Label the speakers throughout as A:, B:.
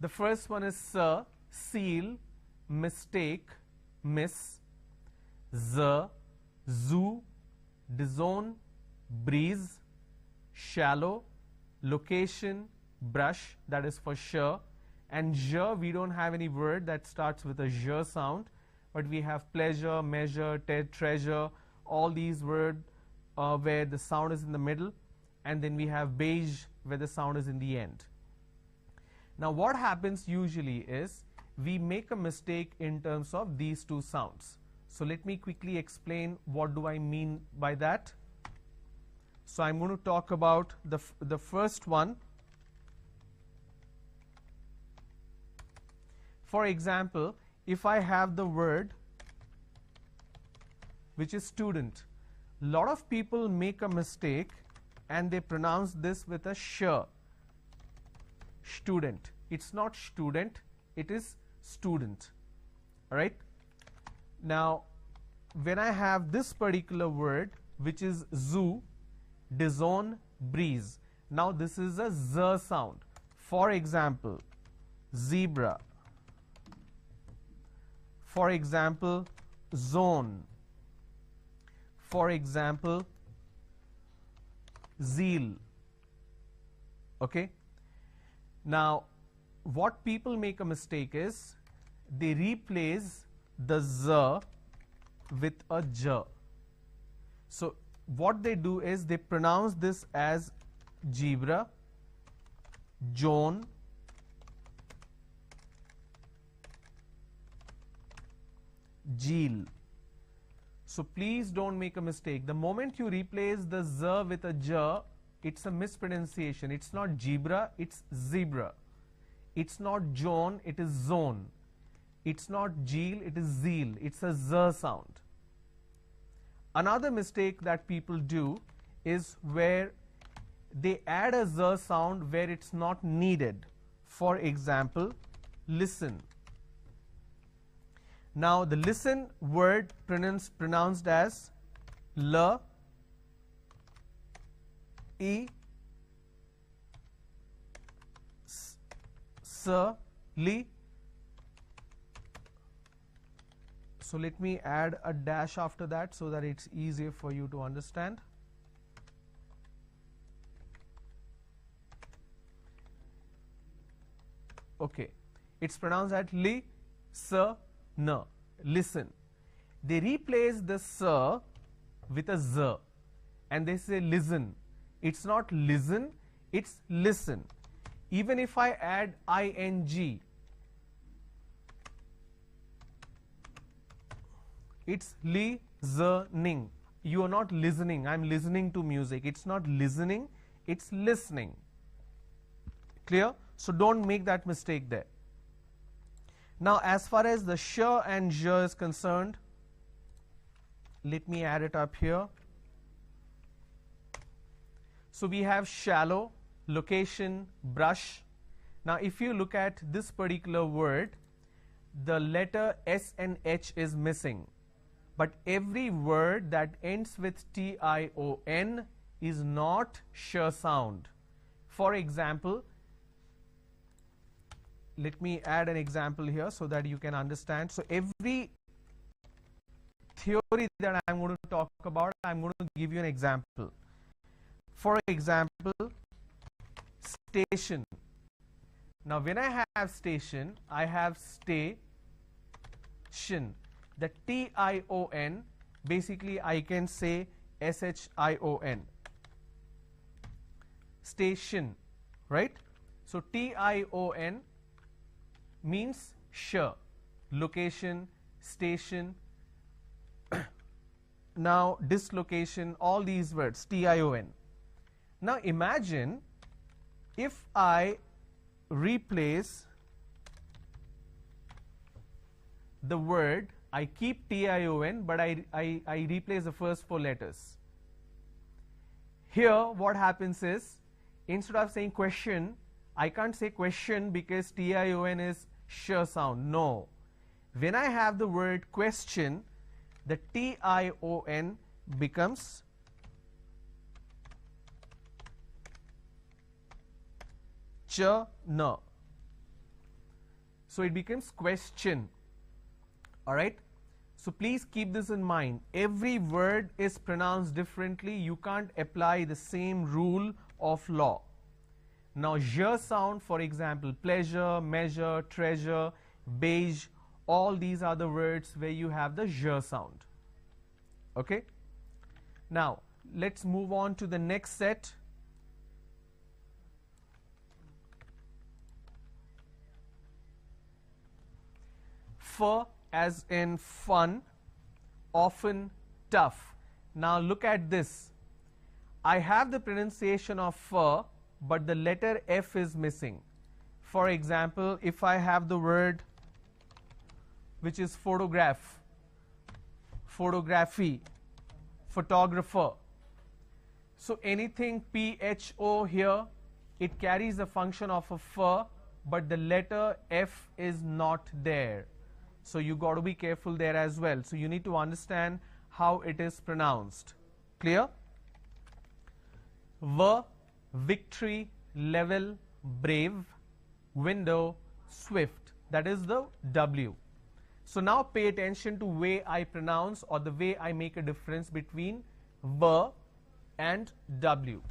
A: The first one is sir, seal, mistake, miss, z, zoo, disown, breeze, shallow, location, brush, that is for sure, and je, we don't have any word that starts with a je sound, but we have pleasure, measure, treasure, all these words where the sound is in the middle, and then we have beige where the sound is in the end. Now what happens usually is we make a mistake in terms of these two sounds. So let me quickly explain what do I mean by that. So I'm going to talk about the first one. For example, if I have the word which is student, a lot of people make a mistake and they pronounce this with a sh. Student. It's not student, it is student. All right. Now, when I have this particular word which is zoo, disown, breeze, now this is a z sound. For example, zebra. For example, zone. For example, zeal. Okay. Now, what people make a mistake is they replace the z with a j. So what they do is they pronounce this as zebra, John, Jeel. So please don't make a mistake. The moment you replace the z with a j, it's a mispronunciation. It's not zebra, it's zebra. It's not John, it is zone. It's not Jeel, it is zeal. It's a z sound. Another mistake that people do is where they add a z sound where it's not needed. For example, listen. Now the listen word pronounced as l, e, s, li. So let me add a dash after that so that it's easier for you to understand. Okay, it's pronounced as li, s, n. Listen. They replace the s with a z and they say listen. It's not listen, it's listen. Even if I add ing, it's listening. You are not listening. I'm listening to music. It's not listening, it's listening. Clear? So don't make that mistake there. Now as far as the sh and j is concerned, let me add it up here. So we have shallow, location, brush. Now if you look at this particular word, the letter S and H is missing. But every word that ends with tion is not sh sound. For example, let me add an example here so that you can understand. So every theory that I'm going to talk about, I'm going to give you an example. For example, station. Now when I have station, I have station. The tion, basically I can say shion. Station, right? So tion means sh, location, station. Now dislocation, all these words, tion. Now imagine if I replace the word, I keep tion, but I replace the first four letters. Here what happens is, instead of saying question, I can't say question because tion is sh sound. No. When I have the word question, the tion becomes ch, n. So it becomes question. All right. So please keep this in mind. Every word is pronounced differently. You can't apply the same rule of law. Now, j sound, for example, pleasure, measure, treasure, beige, all these are the words where you have the j sound. Okay. Now, let's move on to the next set. F as in fun, often, tough. Now look at this. I have the pronunciation of f, but the letter f is missing. For example, if I have the word which is photograph, photography, photographer. So anything pho here, it carries a function of a f, but the letter f is not there. So you got to be careful there as well. So you need to understand how it is pronounced. Clear? V, victory, level, brave, window, swift. That is the W. So now pay attention to way I pronounce or the way I make a difference between V and W.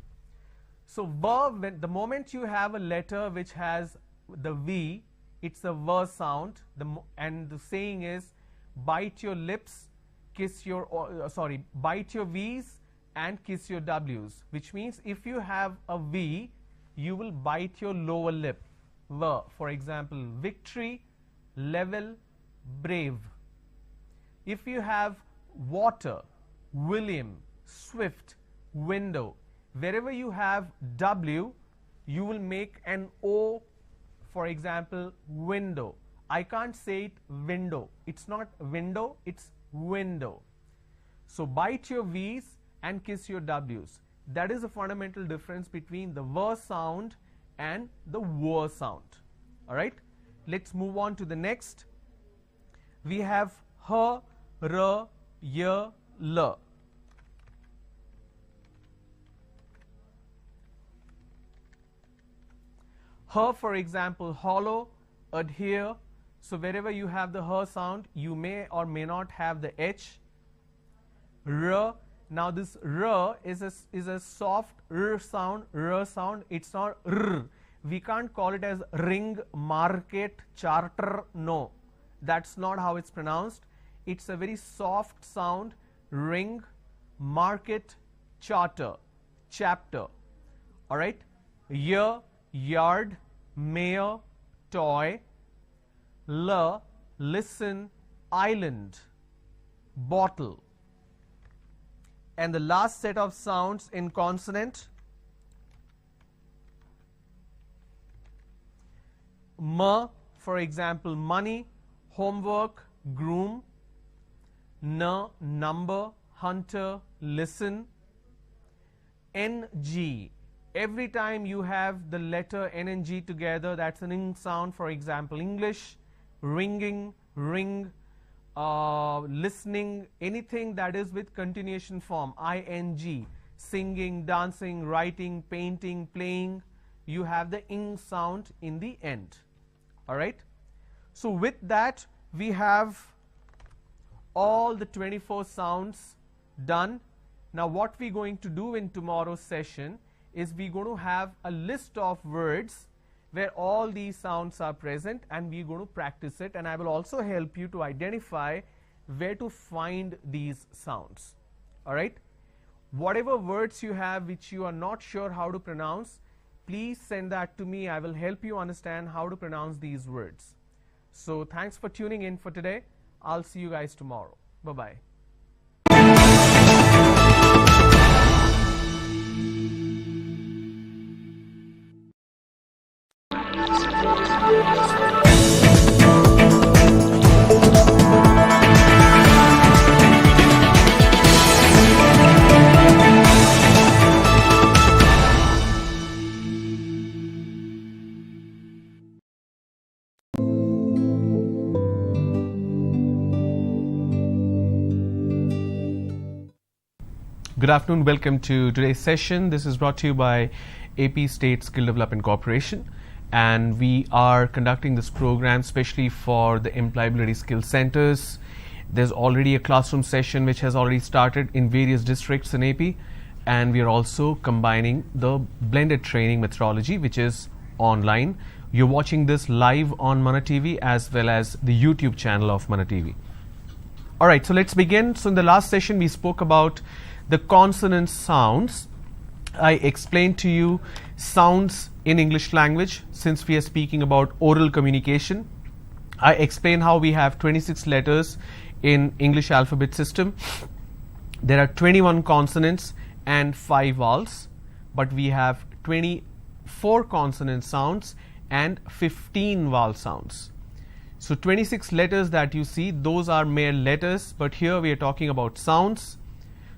A: So V, the moment you have a letter which has the V, it's a V sound, and the saying is bite your lips, kiss your, bite your V's and kiss your W's, which means if you have a V, you will bite your lower lip. V, for example, victory, level, brave. If you have water, William, swift, window, wherever you have W, you will make an O. For example, window. I can't say it window. It's not window, it's window. So bite your V's and kiss your W's. That is a fundamental difference between the V sound and the W sound. All right. Let's move on to the next. We have H, R, Y, L. H, for example, hollow, adhere. So wherever you have the H sound, you may or may not have the H. R. Now this R is a soft R sound. It's not R. We can't call it as ring, market, charter. No, that's not how it's pronounced. It's a very soft sound. Ring, market, charter, chapter. All right. Year, yard, mayor, toy. L, listen, island, bottle. And the last set of sounds in consonant. M, for example, money, homework, groom. N, number, hunter, listen. Ng, every time you have the letter N and G together, that's an ing sound. For example, English, ringing, ring, listening, anything that is with continuation form, ing, singing, dancing, writing, painting, playing, you have the ing sound in the end. All right. So with that, we have all the 24 sounds done. Now what we're going to do in tomorrow's session is we're going to have a list of words where all these sounds are present, and we're going to practice it, and I will also help you to identify where to find these sounds. All right. Whatever words you have which you are not sure how to pronounce, please send that to me. I will help you understand how to pronounce these words. So thanks for tuning in for today. I'll see you guys tomorrow. Bye-bye. Good afternoon, welcome to today's session. This is brought to you by AP State Skill Development Corporation, and we are conducting this program especially for the employability skill centers. There's already a classroom session which has already started in various districts in AP, and we are also combining the blended training methodology which is online. You're watching this live on Mana TV as well as the YouTube channel of Mana TV. Alright, so let's begin. So in the last session we spoke about the consonant sounds. I explained to you sounds in English language since we are speaking about oral communication. I explained how we have 26 letters in English alphabet system. There are 21 consonants and 5 vowels, but we have 24 consonant sounds and 15 vowel sounds. So 26 letters that you see, those are mere letters, but here we are talking about sounds.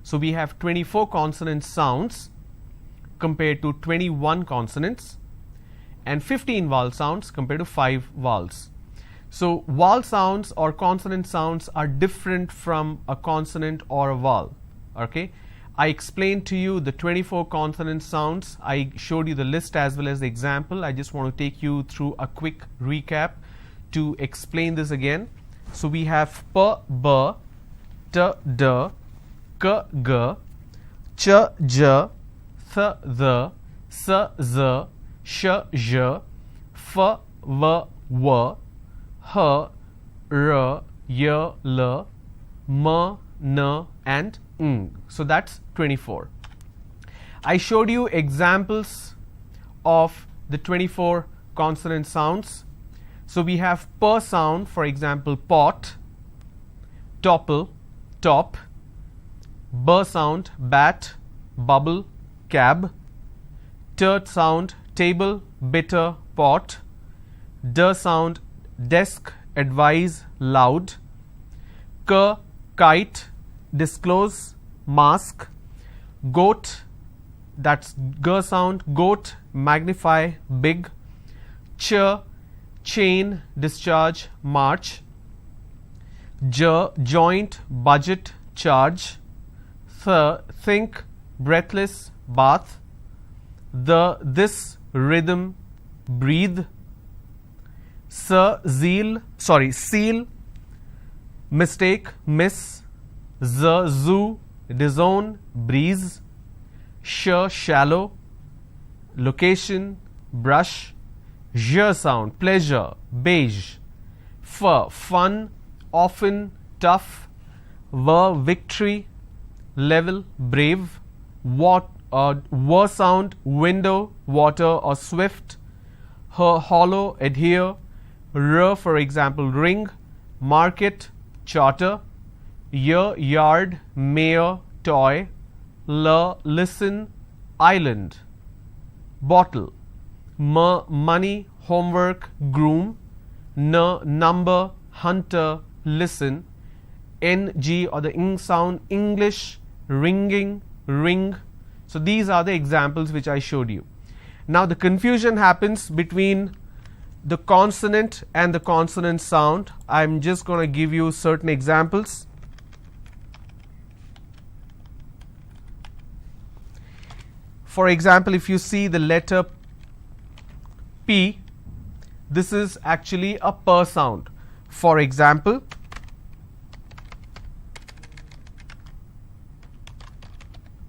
A: So we have 24 consonant sounds compared to 21 consonants, and 15 vowel sounds compared to 5 vowels. So vowel sounds or consonant sounds are different from a consonant or a vowel. Okay, I explained to you the 24 consonant sounds. I showed you the list as well as the example. I just want to take you through a quick recap to explain this again. So we have p, b, t, d, k, g, ch, j, th, th, s, z, sh, zh, f, v, w, h, r, y, l, m, n, and ng. So that's 24. I showed you examples of the 24 consonant sounds. So we have p sound, for example, pot, topple, top, b sound, bat, bubble, cab, t sound, table, bitter, pot, d sound, desk, advise, loud, k, kite, disclose, mask, goat, that's g sound, goat, magnify, big, ch, chain, discharge, march, j, joint, budget, charge, th, think, breathless, bath, the, this, rhythm, breathe, seal, mistake, miss, zoo, disown, breeze, shallow, location, brush, zh sound, pleasure, beige, fun, often, tough, victory, level, brave, w sound, window, water or swift, hollow, adhere, r for example, ring, market, charter, yard, mayor, toy, listen, island, bottle, money, homework, groom, number, hunter, listen, ng or the ing sound, English, ringing, ring. So these are the examples which I showed you. Now the confusion happens between the consonant and the consonant sound. I'm just going to give you certain examples. For example, if you see the letter P, this is actually a p sound. For example,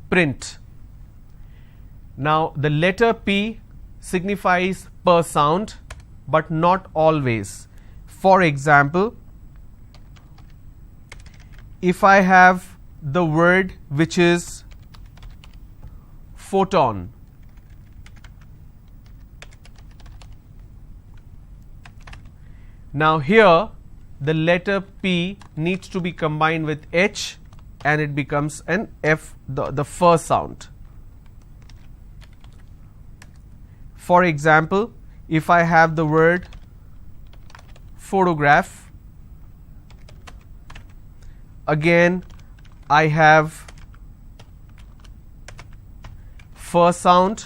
A: print. Now the letter P signifies p sound, but not always. For example, if I have the word which is photon, now here the letter P needs to be combined with H and it becomes an F, the first sound. For example, if I have the word photograph, again I have first sound.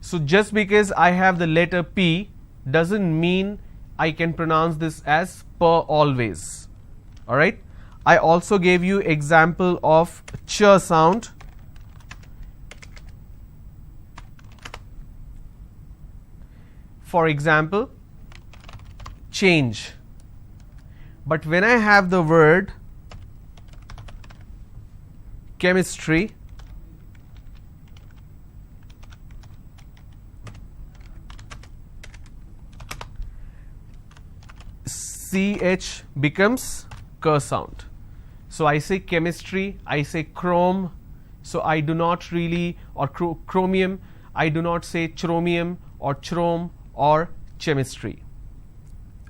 A: So just because I have the letter P doesn't mean I can pronounce this as per always. Alright. I also gave you example of ch sound. For example, change. But when I have the word chemistry, CH becomes k sound. So I say chemistry, I say chrome, so I do not really, or chromium, I do not say chromium or chrome or chemistry.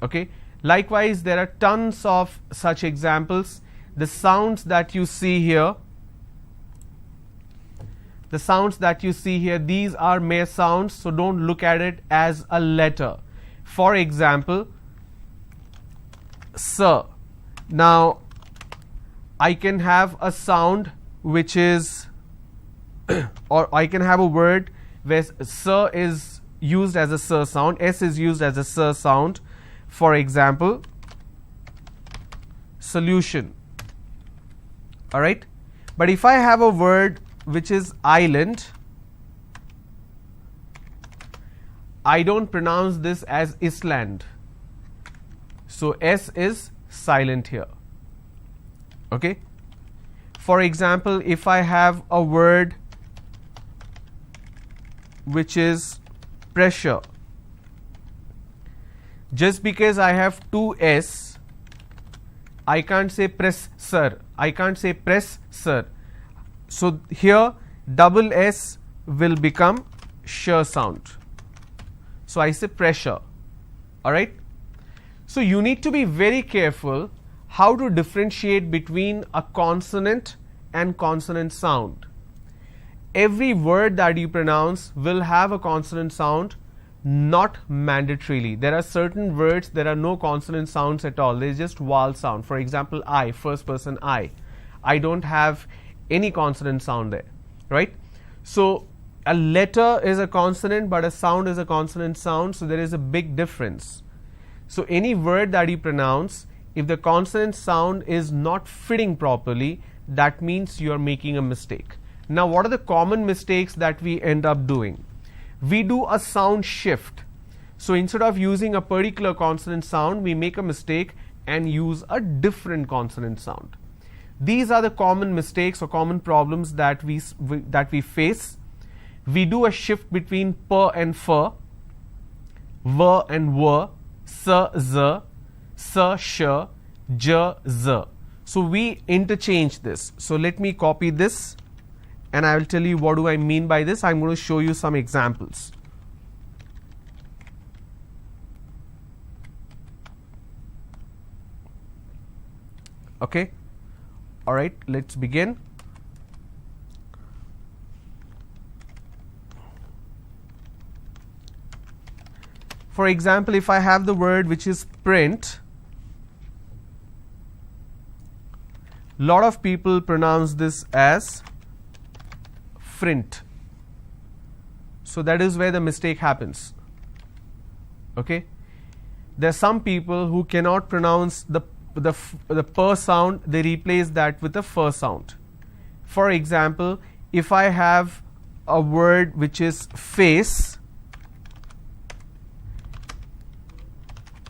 A: Okay. Likewise, there are tons of such examples. The sounds that you see here, these are mere sounds, so don't look at it as a letter. For example, sir. Now, I can have a sound which is, or I can have a word where sir is used as a sir sound, s is used as a sir sound. For example, solution. All right. But if I have a word which is island, I don't pronounce this as Island. So S is silent here. Okay. For example, if I have a word which is pressure, just because I have two S, I can't say press sir. I can't say press sir. So here double S will become sh sound. So I say pressure. All right. So you need to be very careful how to differentiate between a consonant and consonant sound. Every word that you pronounce will have a consonant sound, not mandatorily. There are certain words there are no consonant sounds at all. There is just vowel sound. For example, I, first person I. I don't have any consonant sound there, right? So a letter is a consonant, but a sound is a consonant sound. So there is a big difference. So any word that you pronounce, if the consonant sound is not fitting properly, that means you are making a mistake. Now, what are the common mistakes that we end up doing? We do a sound shift. So instead of using a particular consonant sound, we make a mistake and use a different consonant sound. These are the common mistakes or common problems that we face. We do a shift between per and fur, ver and were, s, z, s, sh, j, z. So we interchange this. So let me copy this and I will tell you what do I mean by this. I'm going to show you some examples. Okay. All right, let's begin. For example, if I have the word which is print, lot of people pronounce this as frint. So that is where the mistake happens. Okay. There are some people who cannot pronounce the per sound, they replace that with a fur sound. For example, if I have a word which is face,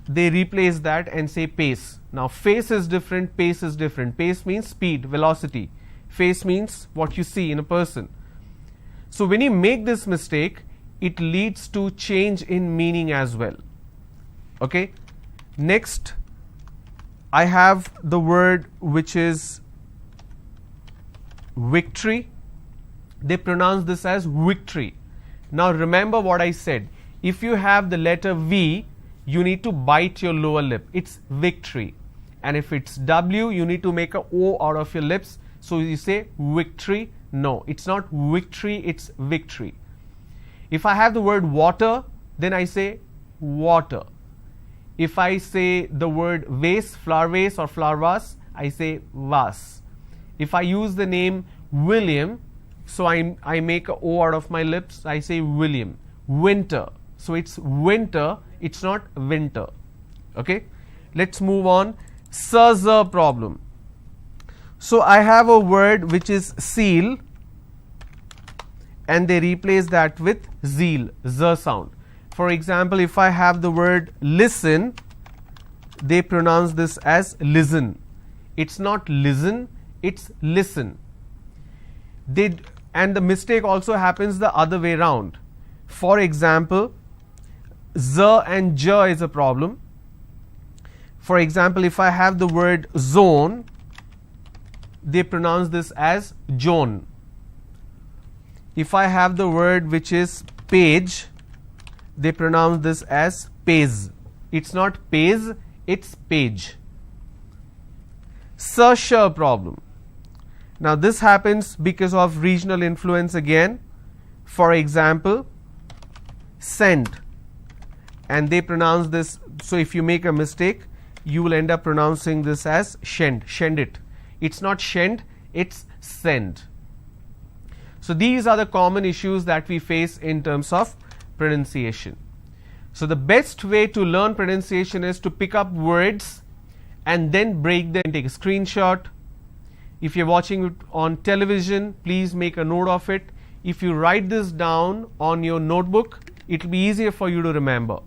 A: they replace that and say pace. Now face is different, pace is different. Pace means speed, velocity. Face means what you see in a person. So when you make this mistake, it leads to change in meaning as well. Okay. Next, I have the word which is victory. They pronounce this as victory. Now remember what I said. If you have the letter V, you need to bite your lower lip. It's victory. And if it's W, you need to make a O out of your lips. So you say victory. No, it's not victory, it's victory. If I have the word water, then I say water. If I say the word vase, flower vase or flower vase, I say vase. If I use the name William, so I make a O out of my lips, I say William. Winter. So it's winter, it's not winter. Okay. Let's move on. Scissor problem. So I have a word which is seal and they replace that with zeal, z sound. For example, if I have the word listen, they pronounce this as listen. It's not listen, it's listen. And the mistake also happens the other way around. For example, z and j is a problem. For example, if I have the word zone, they pronounce this as zone. If I have the word which is page, they pronounce this as page. It's not page, it's page. Sh problem. Now this happens because of regional influence again. For example, send, and they pronounce this. So if you make a mistake, you will end up pronouncing this as shend. Shend it. It's not shend, it's send. So these are the common issues that we face in terms of pronunciation. So the best way to learn pronunciation is to pick up words and then break them, take a screenshot. If you're watching it on television, please make a note of it. If you write this down on your notebook, it will be easier for you to remember.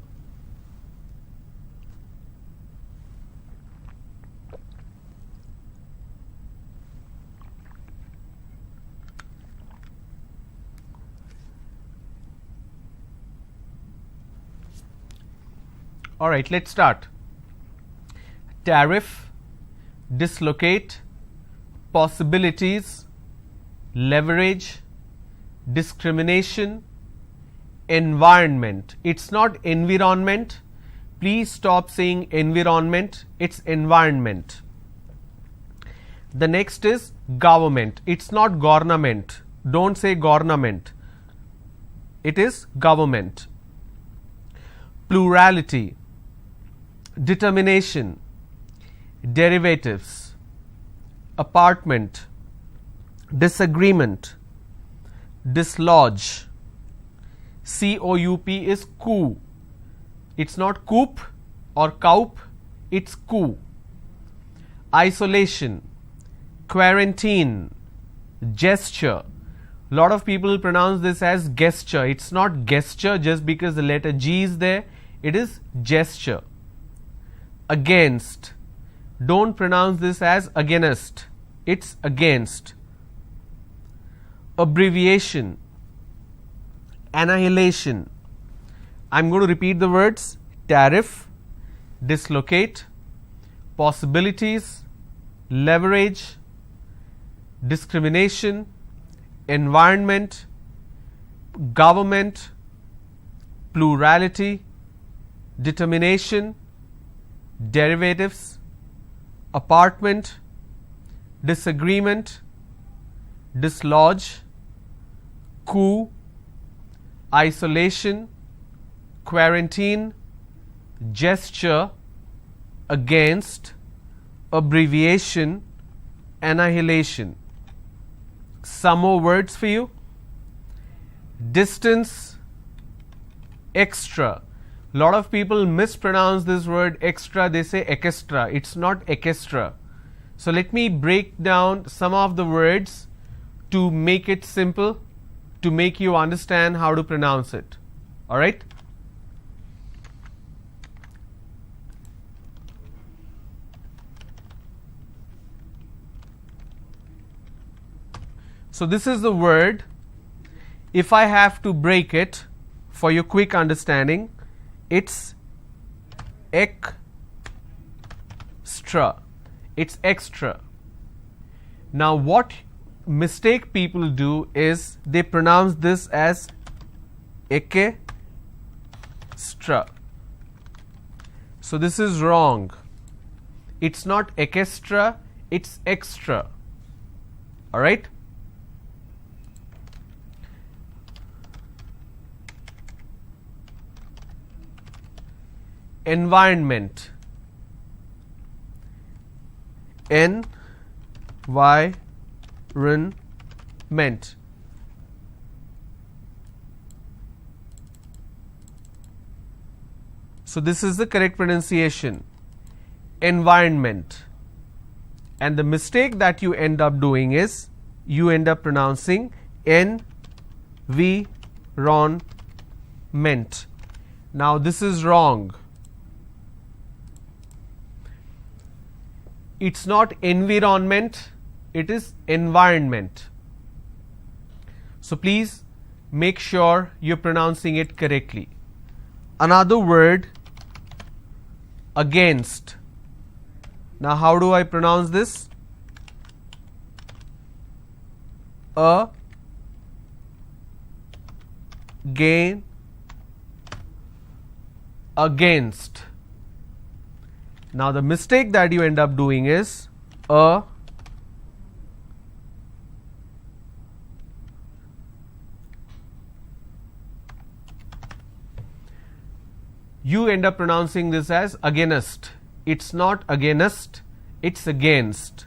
A: All right, let's start. Tariff, dislocate, possibilities, leverage, discrimination, environment. It's not environment. Please stop saying environment. It's environment. The next is government. It's not government. Don't say government. It is government. Plurality, determination, derivatives, apartment, disagreement, dislodge. COUP is coup. It's not coop or coup, it's coup. Isolation, quarantine, gesture. A lot of people pronounce this as gesture. It's not gesture just because the letter G is there. It is gesture. Against. Don't pronounce this as against. It's against. Abbreviation. Annihilation. I'm going to repeat the words. Tariff, dislocate, possibilities, leverage, discrimination, environment, government, plurality, determination, derivatives, apartment, disagreement, dislodge, coup, isolation, quarantine, gesture, against, abbreviation, annihilation. Some more words for you. Distance, extra. A lot of people mispronounce this word extra. They say ekestra. It's not ekestra. So let me break down some of the words to make it simple, to make you understand how to pronounce it. All right? So this is the word. If I have to break it for your quick understanding, it's extra. It's extra. Now what mistake people do is they pronounce this as ekestra. So this is wrong. It's not ekestra, it's extra. All right? Environment. Environment. So this is the correct pronunciation. Environment. And the mistake that you end up doing is you end up pronouncing environment. Now this is wrong. It's not environment, it is environment. So please make sure you're pronouncing it correctly. Another word, against. Now how do I pronounce this? Against. Now the mistake that you end up doing is you end up pronouncing this as against. It's not against, it's against.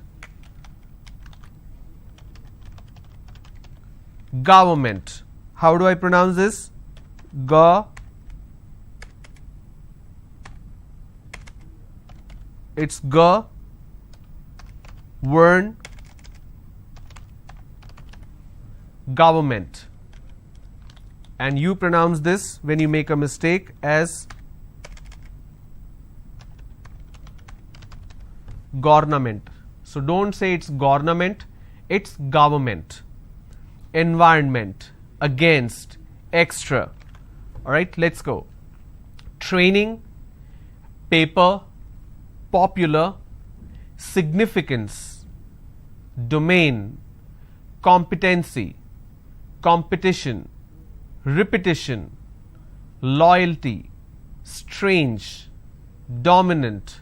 A: Government. How do I pronounce this? It's government. And you pronounce this when you make a mistake as government. So don't say it's government, it's government. Environment, against, extra. Alright, let's go. Training, paper, popular, significance, domain, competency, competition, repetition, loyalty, strange, dominant,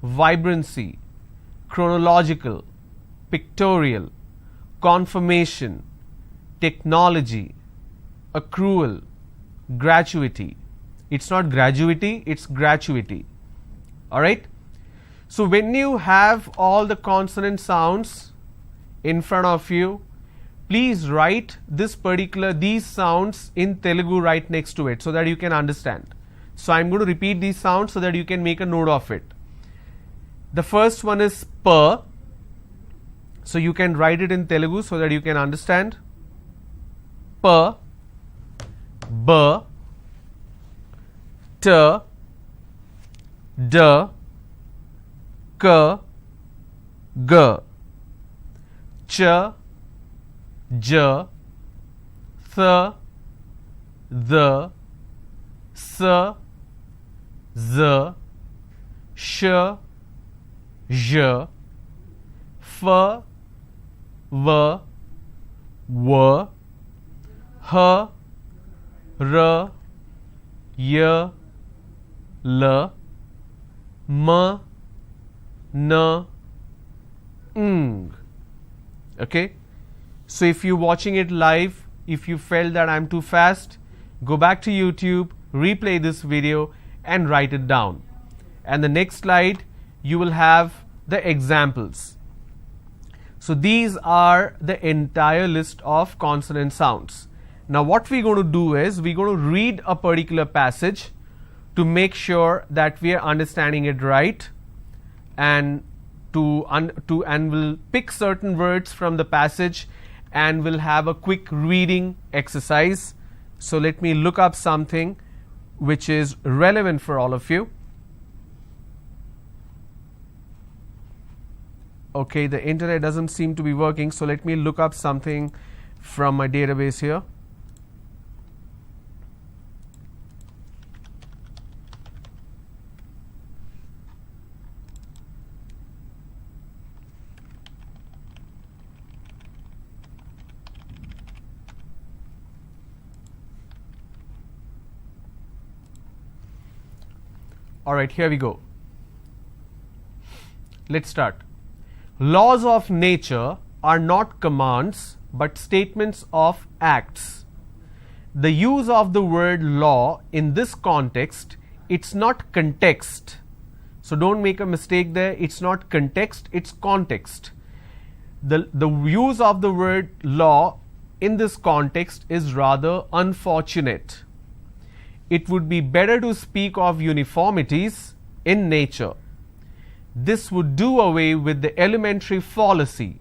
A: vibrancy, chronological, pictorial, confirmation, technology, accrual, gratuity. It's not gratuity, it's gratuity. Alright? So when you have all the consonant sounds in front of you, please write these sounds in Telugu right next to it so that you can understand. So I'm going to repeat these sounds so that you can make a note of it. The first one is per. So you can write it in Telugu so that you can understand. Per, b, t, d, k, g, ch, j, th, the, s, z, sh, zh, f, v, w, h, r, y, l, m, n, ng. Okay? So if you're watching it live, if you felt that I'm too fast, go back to YouTube, replay this video and write it down. And the next slide, you will have the examples. So these are the entire list of consonant sounds. Now what we're going to do is we're going to read a particular passage to make sure that we are understanding it right, and we'll pick certain words from the passage and we'll have a quick reading exercise. So let me look up something which is relevant for all of you. Okay, the internet doesn't seem to be working, so let me look up something from my database here. Alright, here we go. Let's start. Laws of nature are not commands but statements of acts. The use of the word law in this context, it's not context. So don't make a mistake there, it's not context, it's context. The use of the word law in this context is rather unfortunate. It would be better to speak of uniformities in nature. This would do away with the elementary fallacy.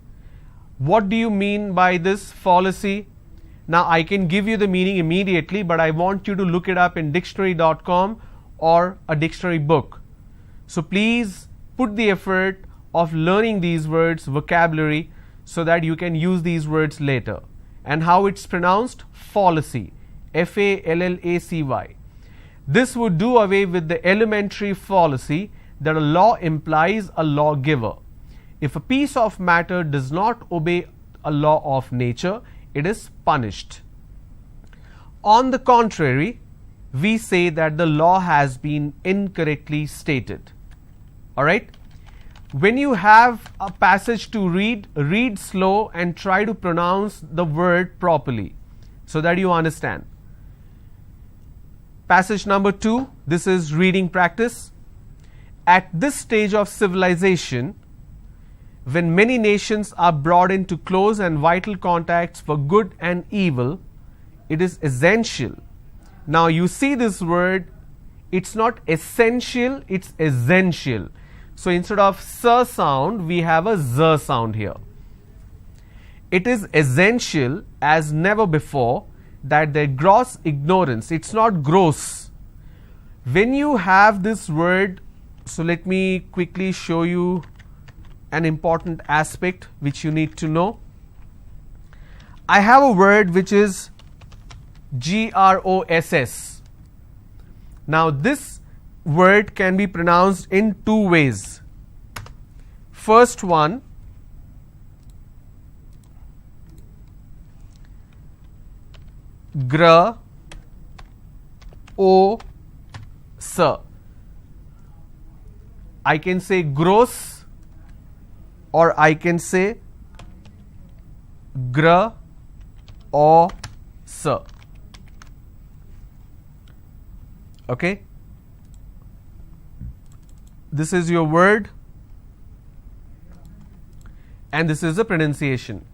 A: What do you mean by this fallacy? Now I can give you the meaning immediately, but I want you to look it up in dictionary.com or a dictionary book. So please put the effort of learning these words, vocabulary, so that you can use these words later. And how it's pronounced? Fallacy. Fallacy. This would do away with the elementary fallacy that a law implies a lawgiver. If a piece of matter does not obey a law of nature, it is punished. On the contrary, we say that the law has been incorrectly stated. Alright? When you have a passage to read, read slow and try to pronounce the word properly so that you understand. Passage number 2, this is reading practice. At this stage of civilization, when many nations are brought into close and vital contacts for good and evil, it is essential. Now you see this word, it's not essential, it's essential. So instead of s sound, we have a z sound here. It is essential as never before that their gross ignorance, it's not gross. When you have this word, so let me quickly show you an important aspect which you need to know. I have a word which is gross. Now this word can be pronounced in two ways. First one, gr o s. I can say gross or I can say gr o s. Okay, this is your word and this is the pronunciation.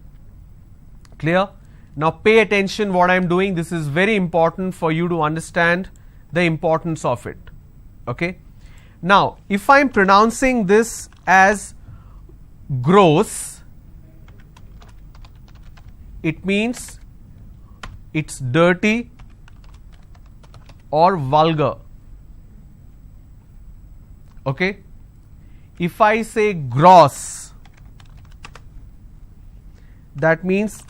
A: Clear? Now pay attention what I am doing. This is very important for you to understand the importance of it. Okay. Now if I am pronouncing this as gross, it means it's dirty or vulgar. Okay. If I say gross, that means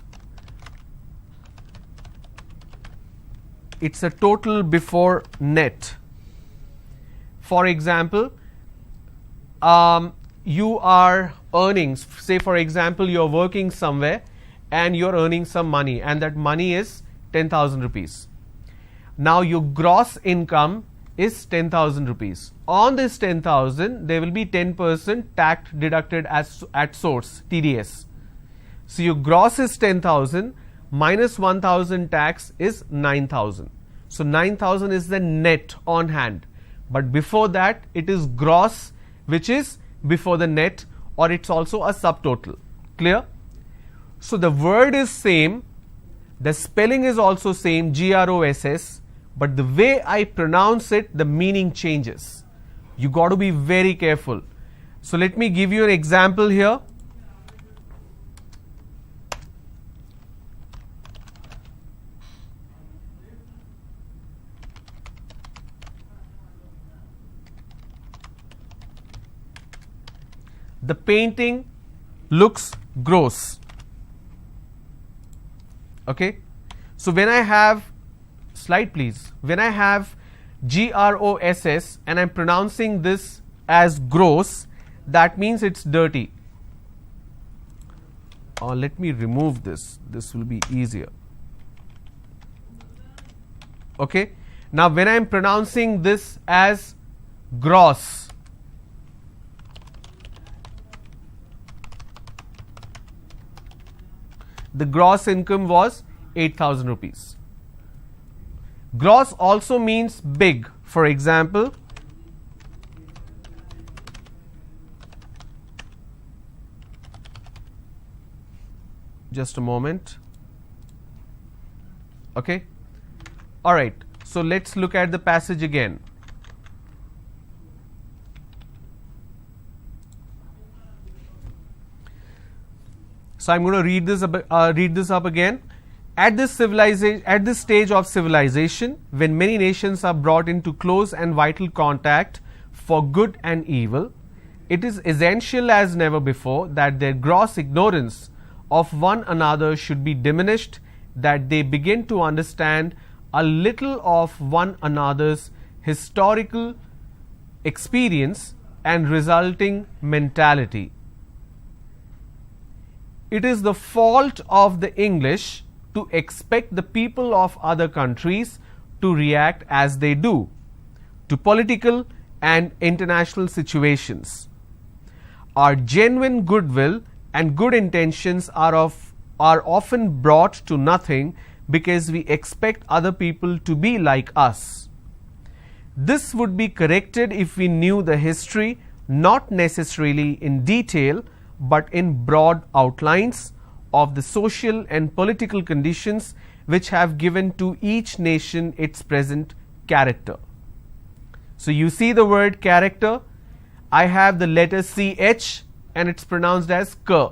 A: it's a total before net. For example, you are earning, say for example you are working somewhere and you are earning some money and that money is 10,000 rupees. Now your gross income is 10,000 rupees. On this 10,000 there will be 10% tax deducted as at source, TDS. So your gross is 10,000 minus 1,000 tax is 9,000. So 9,000 is the net on hand. But before that it is gross, which is before the net, or it's also a subtotal. Clear? So the word is same, the spelling is also same, gross, but the way I pronounce it, the meaning changes. You got to be very careful. So let me give you an example here. The painting looks gross. Okay. So when I have, slide please, when I have gross and I'm pronouncing this as gross, that means it's dirty. Let me remove this, this will be easier. Okay. Now when I'm pronouncing this as gross, the gross income was 8,000 rupees. Gross also means big. For example, just a moment. Okay. All right. So let's look at the passage again. So I'm going to read this up again. At this stage of civilization, when many nations are brought into close and vital contact for good and evil, it is essential as never before that their gross ignorance of one another should be diminished, that they begin to understand a little of one another's historical experience and resulting mentality. It is the fault of the English to expect the people of other countries to react as they do to political and international situations. Our genuine goodwill and good intentions are often brought to nothing because we expect other people to be like us. This would be corrected if we knew the history, not necessarily in detail, but in broad outlines of the social and political conditions which have given to each nation its present character. So you see the word character. I have the letter CH and it's pronounced as K.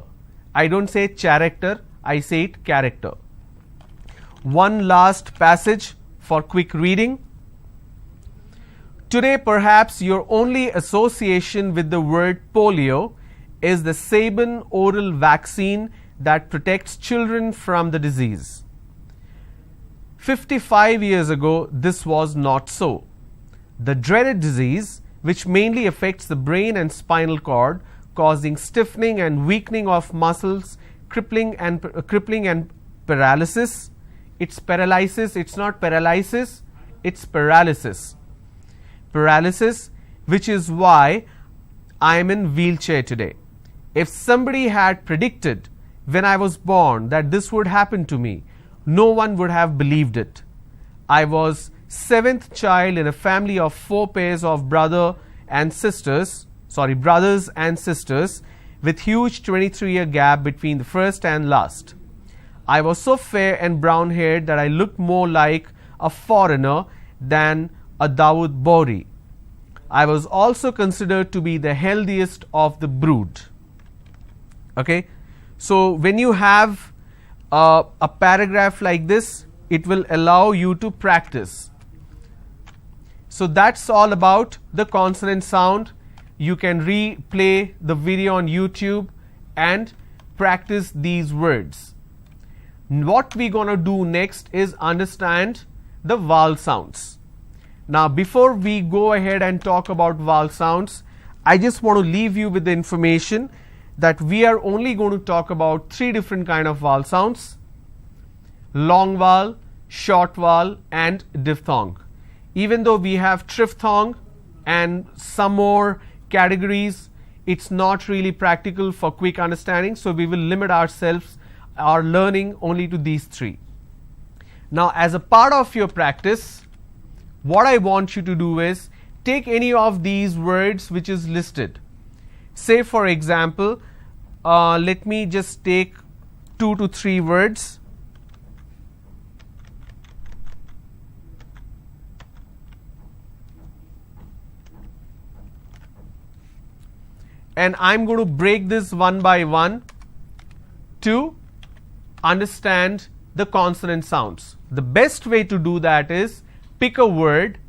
A: I don't say character, I say it character. One last passage for quick reading. Today, perhaps your only association with the word polio is the Sabin oral vaccine that protects children from the disease. 55 years ago, this was not so. The dreaded disease, which mainly affects the brain and spinal cord, causing stiffening and weakening of muscles, crippling and paralysis. It's paralysis, it's not paralysis, it's paralysis. Paralysis, which is why I am in wheelchair today. If somebody had predicted when I was born that this would happen to me, no one would have believed it. I was seventh child in a family of 4 pairs of brothers and sisters, with huge 23-year gap between the first and last. I was so fair and brown-haired that I looked more like a foreigner than a Dawood Bohri. I was also considered to be the healthiest of the brood. Okay, so when you have a paragraph like this, it will allow you to practice. So that's all about the consonant sound. You can replay the video on YouTube and practice these words. What we're going to do next is understand the vowel sounds. Now, before we go ahead and talk about vowel sounds, I just want to leave you with the information that we are only going to talk about 3 different kind of vowel sounds: long vowel, short vowel, and diphthong. Even though we have triphthong and some more categories, it's not really practical for quick understanding, so we will limit our learning only to these 3. Now, as a part of your practice, what I want you to do is take any of these words which is listed. Say for example, let me just take 2 to 3 words. And I'm going to break this one by one to understand the consonant sounds. The best way to do that is pick a word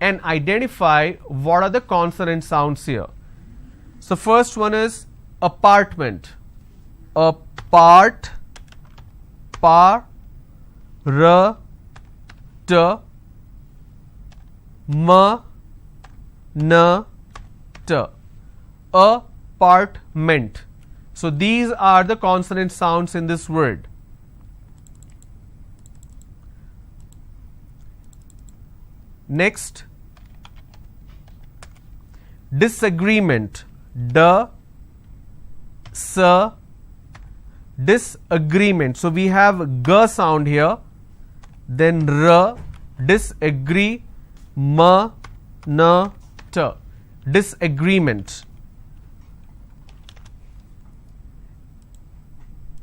A: and identify what are the consonant sounds here. So first one is apartment. Apart, par, r, t, m, n, t. Apartment. So these are the consonant sounds in this word. Next, disagreement. D, s, disagreement. So we have g sound here, then r, disagree, m, n, t. Disagreement.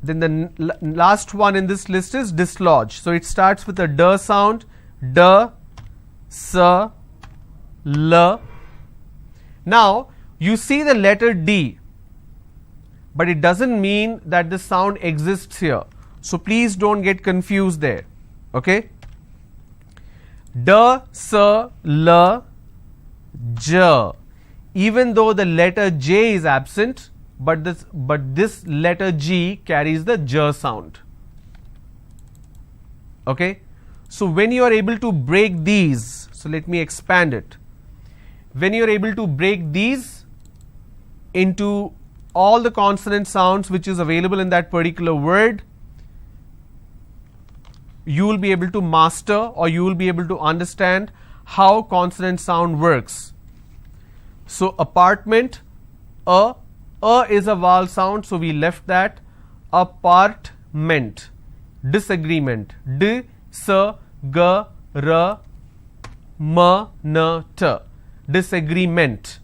A: Then the last one in this list is dislodge. So it starts with a d sound, d, s, l. Now you see the letter D, but it doesn't mean that the sound exists here. So please don't get confused there. Okay? D, S, L, J. Even though the letter J is absent, but this letter G carries the J sound. Okay? So when you are able to break these, so let me expand it. When you are able to break these into all the consonant sounds which is available in that particular word, you will be able to master, or you will be able to understand how consonant sound works. So apartment, a is a vowel sound, so we left that. Apartment. Disagreement, D, S, G, R, M, N, T. Disagreement.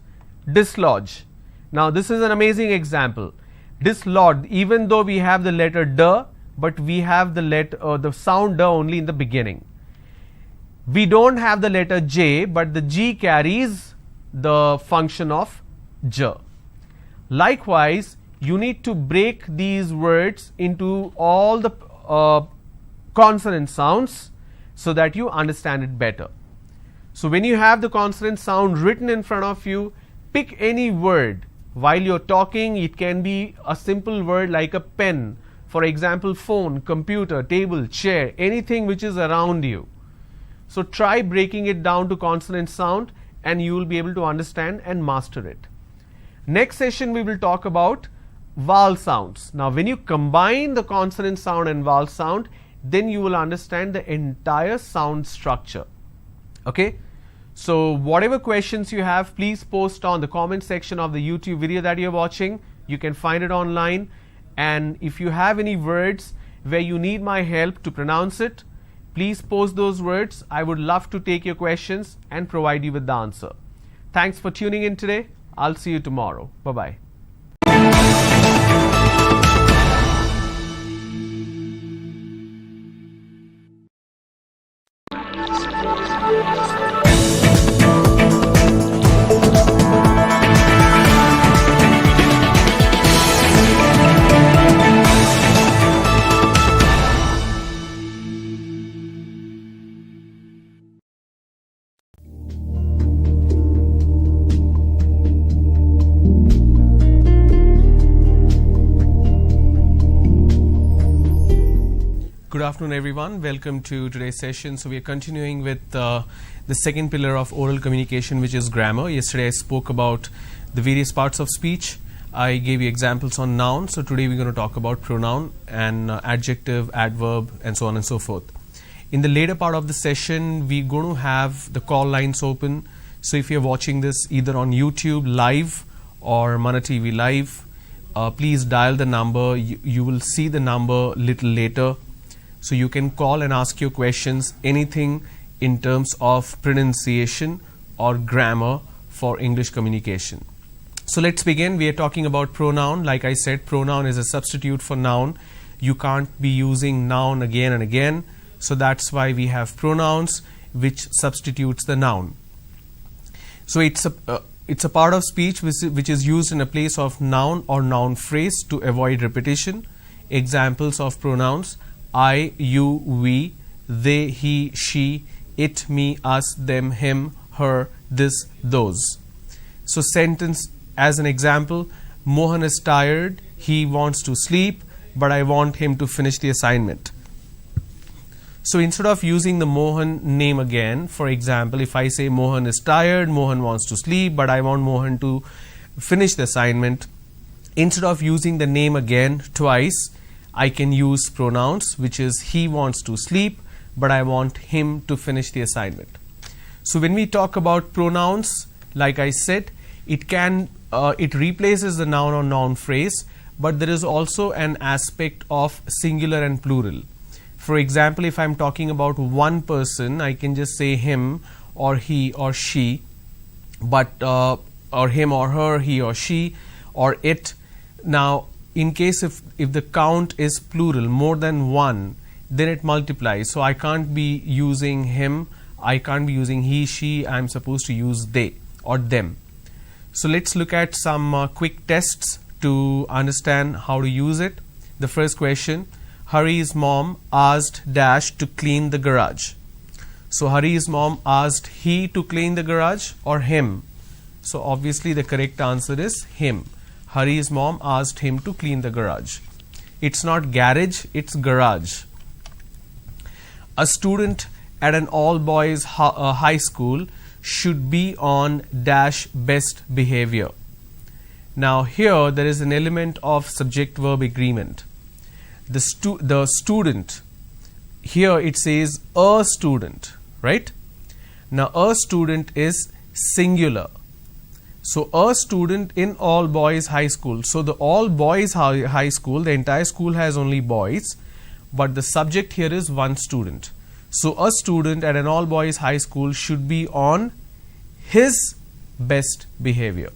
A: Dislodge. Now this is an amazing example. Dislodge, even though we have the letter D, but we have the sound D only in the beginning. We don't have the letter J, but the G carries the function of J. Likewise, you need to break these words into all the consonant sounds so that you understand it better. So when you have the consonant sound written in front of you, pick any word. While you're talking, it can be a simple word like a pen. For example, phone, computer, table, chair, anything which is around you. So try breaking it down to consonant sound and you will be able to understand and master it. Next session we will talk about vowel sounds. Now when you combine the consonant sound and vowel sound, then you will understand the entire sound structure. Okay? So whatever questions you have, please post on the comment section of the YouTube video that you're watching. You can find it online. And if you have any words where you need my help to pronounce it, please post those words. I would love to take your questions and provide you with the answer. Thanks for tuning in today. I'll see you tomorrow. Bye-bye. Good afternoon everyone, welcome to today's session. So we are continuing with the second pillar of oral communication, which is grammar. Yesterday I spoke about the various parts of speech. I gave you examples on noun. So today we're going to talk about pronoun and adjective, adverb and so on and so forth. In the later part of the session we're going to have the call lines open. So if you're watching this either on YouTube live or Mana TV live, please dial the number. You will see the number little later. So you can call and ask your questions, anything in terms of pronunciation or grammar for English communication. So let's begin. We are talking about pronoun. Like I said, pronoun is a substitute for noun. You can't be using noun again and again. So that's why we have pronouns which substitutes the noun. So it's a part of speech which is used in a place of noun or noun phrase to avoid repetition. Examples of pronouns: I, you, we, they, he, she, it, me, us, them, him, her, this, those. So sentence as an example: Mohan is tired, he wants to sleep, but I want him to finish the assignment. So instead of using the Mohan name again, for example, if I say Mohan is tired, Mohan wants to sleep, but I want Mohan to finish the assignment, instead of using the name again twice, I can use pronouns, which is he wants to sleep, but I want him to finish the assignment. So when we talk about pronouns, like I said, it replaces the noun or noun phrase, but there is also an aspect of singular and plural. For example, if I'm talking about one person, I can just say him or he or she, but or him or her, he or she, or it. Now, in case if the count is plural, more than one, then it multiplies. So I can't be using him, I can't be using he, she, I'm supposed to use they or them. So let's look at some quick tests to understand how to use it. The first question: Hari's mom asked Dash to clean the garage. So Hari's mom asked he to clean the garage or him. So obviously the correct answer is him. Hari's mom asked him to clean the garage. It's not garage, it's garage. A student at an all-boys high school should be on Dash best behavior. Now here there is an element of subject-verb agreement. The student, here it says a student, right? Now a student is singular. So a student in all boys high school. So the all boys high school, the entire school has only boys, but the subject here is one student. So a student at an all boys high school should be on his best behavior.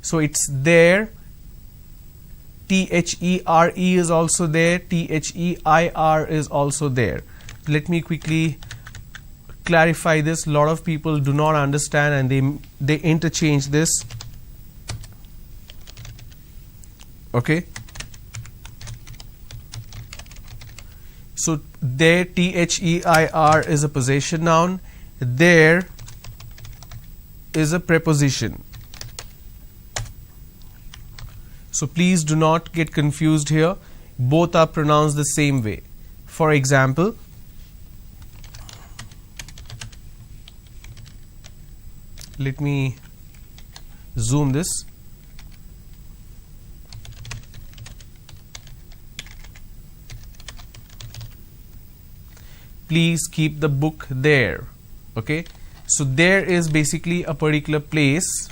A: So it's there. THERE is also there. THEIR is also there. Let me quickly clarify this. A lot of people do not understand and they interchange this. Okay. So there THEIR is a possession noun. There is a preposition. So please do not get confused here. Both are pronounced the same way. For example, let me zoom this. Please keep the book there. Okay. So there is basically a particular place.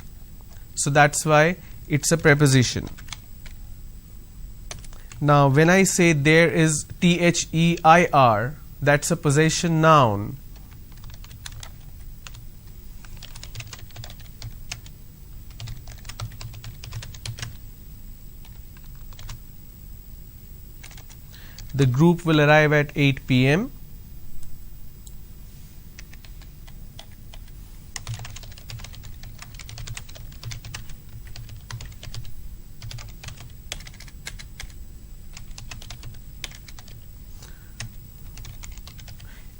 A: So that's why it's a preposition. Now when I say there is THEIR, that's a possession noun. The group will arrive at 8 p.m.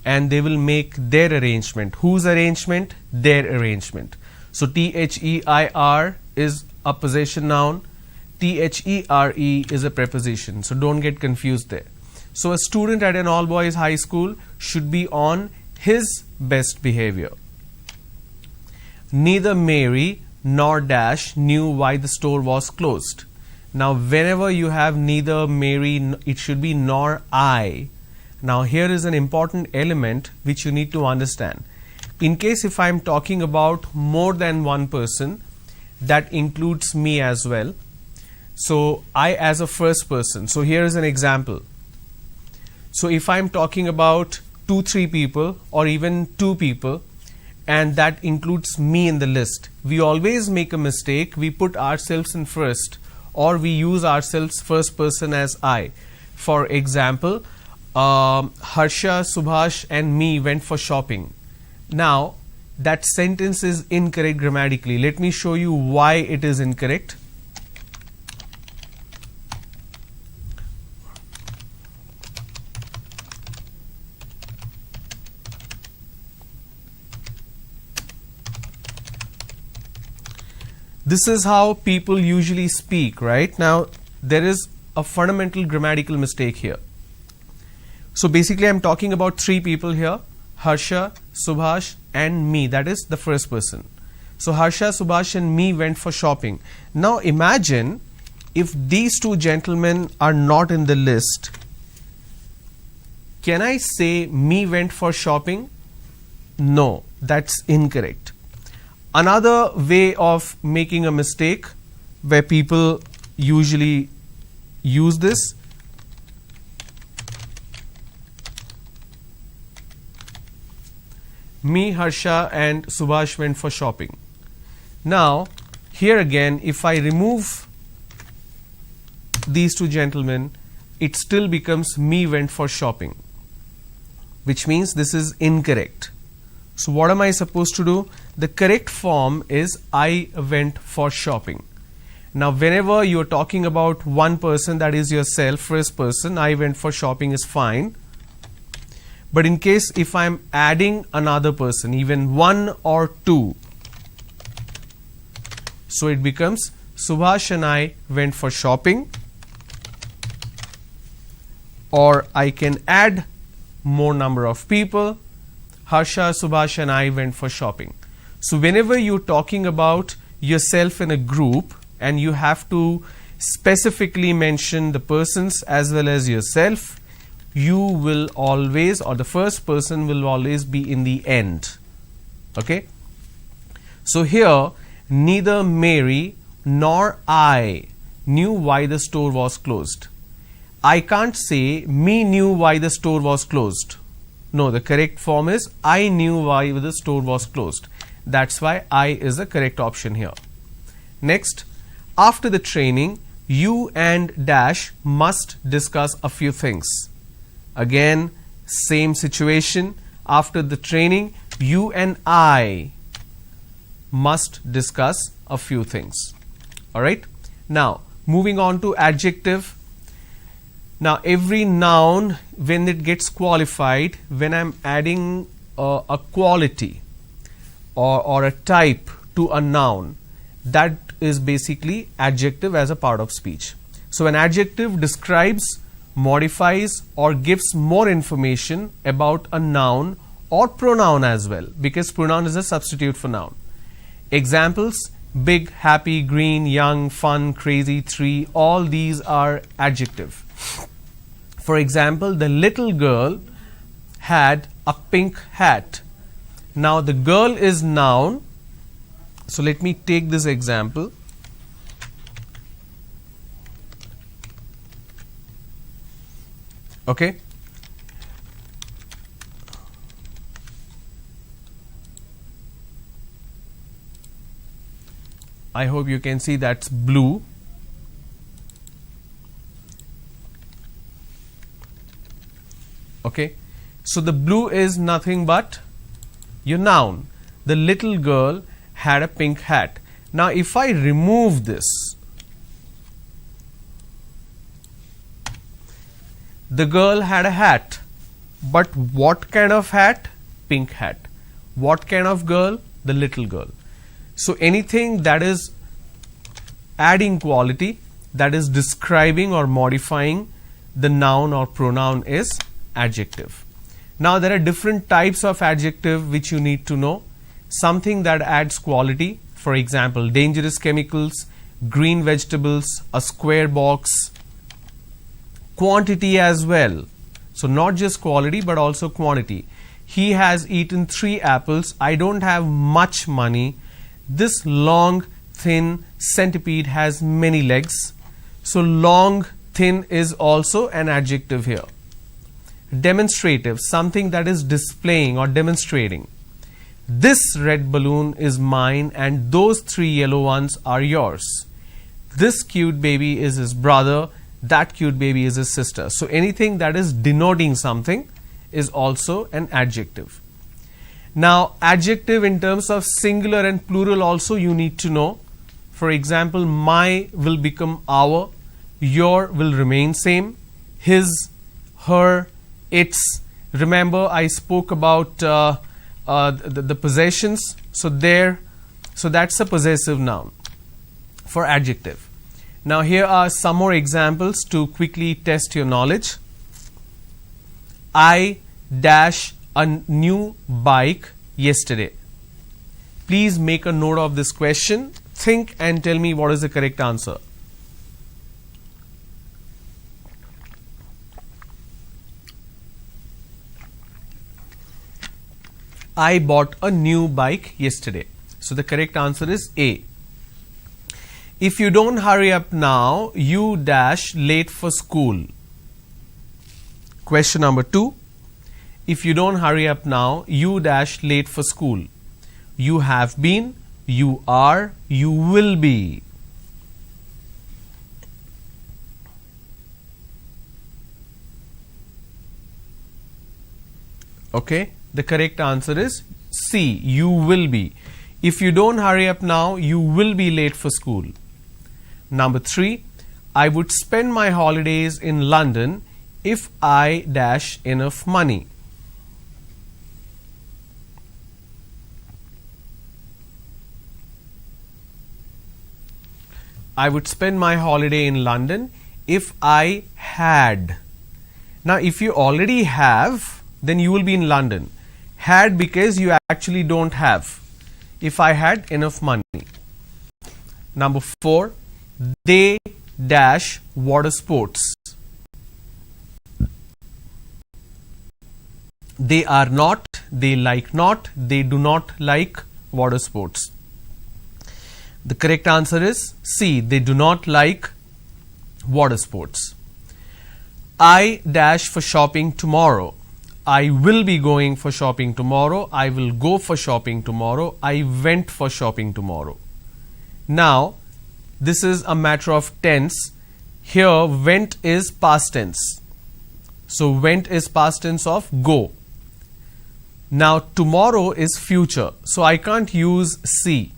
A: And they will make their arrangement. Whose arrangement? Their arrangement. So THEIR is a possession noun. THERE is a preposition. So don't get confused there. So a student at an all boys high school should be on his best behavior. Neither Mary nor Dash knew why the store was closed. Now whenever you have neither Mary, it should be nor I. Now here is an important element which you need to understand. In case if I am talking about more than one person, that includes me as well. So I as a first person. So here is an example. So if I am talking about 2-3 people or even 2 people, and that includes me in the list, we always make a mistake. We put ourselves in first, or we use ourselves first person as I. For example, Harsha, Subhash and me went for shopping. Now that sentence is incorrect grammatically. Let me show you why it is incorrect. This is how people usually speak, right? Now there is a fundamental grammatical mistake here. So basically I'm talking about 3 people here, Harsha, Subhash and me, that is the first person. So Harsha, Subhash and me went for shopping. Now imagine if these 2 gentlemen are not in the list. Can I say me went for shopping? No, that's incorrect. Another way of making a mistake where people usually use this, me, Harsha and Subhash went for shopping. Now here again, if I remove these 2 gentlemen, it still becomes me went for shopping, which means this is incorrect. So what am I supposed to do? The correct form is I went for shopping. Now whenever you're talking about one person, that is yourself, first person, I went for shopping is fine. But in case if I'm adding another person, even one or two, so it becomes Subhash and I went for shopping, or I can add more number of people, Harsha, Subhash and I went for shopping. So whenever you're talking about yourself in a group and you have to specifically mention the persons as well as yourself, you will always, or the first person will always be in the end. Okay. So here, neither Mary nor I knew why the store was closed. I can't say me knew why the store was closed. No, the correct form is I knew why the store was closed. That's why I is the correct option here. Next, after the training, you and dash must discuss a few things. Again, same situation. After the training, you and I must discuss a few things. Alright. Now, moving on to adjective. Now, every noun, when it gets qualified, when I'm adding a quality or a type to a noun, that is basically adjective as a part of speech. So, an adjective describes, modifies or gives more information about a noun or pronoun as well, because pronoun is a substitute for noun. Examples: big, happy, green, young, fun, crazy, tree, all these are adjective. For example, the little girl had a pink hat. Now the girl is noun. So let me take this example. Okay. I hope you can see that's blue. Okay. So the blue is nothing but your noun. The little girl had a pink hat. Now if I remove this, the girl had a hat, but what kind of hat? Pink hat. What kind of girl? The little girl. So anything that is adding quality, that is describing or modifying the noun or pronoun is adjective. Now there are different types of adjective which you need to know. Something that adds quality, for example, dangerous chemicals, green vegetables, a square box. Quantity as well. So not just quality but also quantity. He has eaten 3 apples. I don't have much money. This long, thin centipede has many legs. So long, thin is also an adjective here. Demonstrative, something that is displaying or demonstrating. This red balloon is mine and those 3 yellow ones are yours. This cute baby is his brother. That cute baby is his sister. So anything that is denoting something is also an adjective. Now adjective in terms of singular and plural also you need to know. For example, my will become our, your will remain same, his, her, its. Remember I spoke about the possessions. So there, so that's a possessive noun for adjective. Now here are some more examples to quickly test your knowledge. I dash a new bike yesterday. Please make a note of this question. Think and tell me what is the correct answer. I bought a new bike yesterday. So the correct answer is A. If you don't hurry up now, you dash late for school. Question number 2. If you don't hurry up now, you dash late for school. You have been, you are, you will be. Okay, the correct answer is C, you will be. If you don't hurry up now, you will be late for school. Number 3, I would spend my holidays in London if I dash enough money. I would spend my holiday in London if I had. Now, if you already have, then you will be in London. Had because you actually don't have. If I had enough money. Number 4, they dash water sports. They are not, they like not, they do not like water sports. The correct answer is C. They do not like water sports. I dash for shopping tomorrow. I will be going for shopping tomorrow. I will go for shopping tomorrow. I went for shopping tomorrow. Now, this is a matter of tense. Here, went is past tense. So, went is past tense of go. Now, tomorrow is future. So, I can't use C.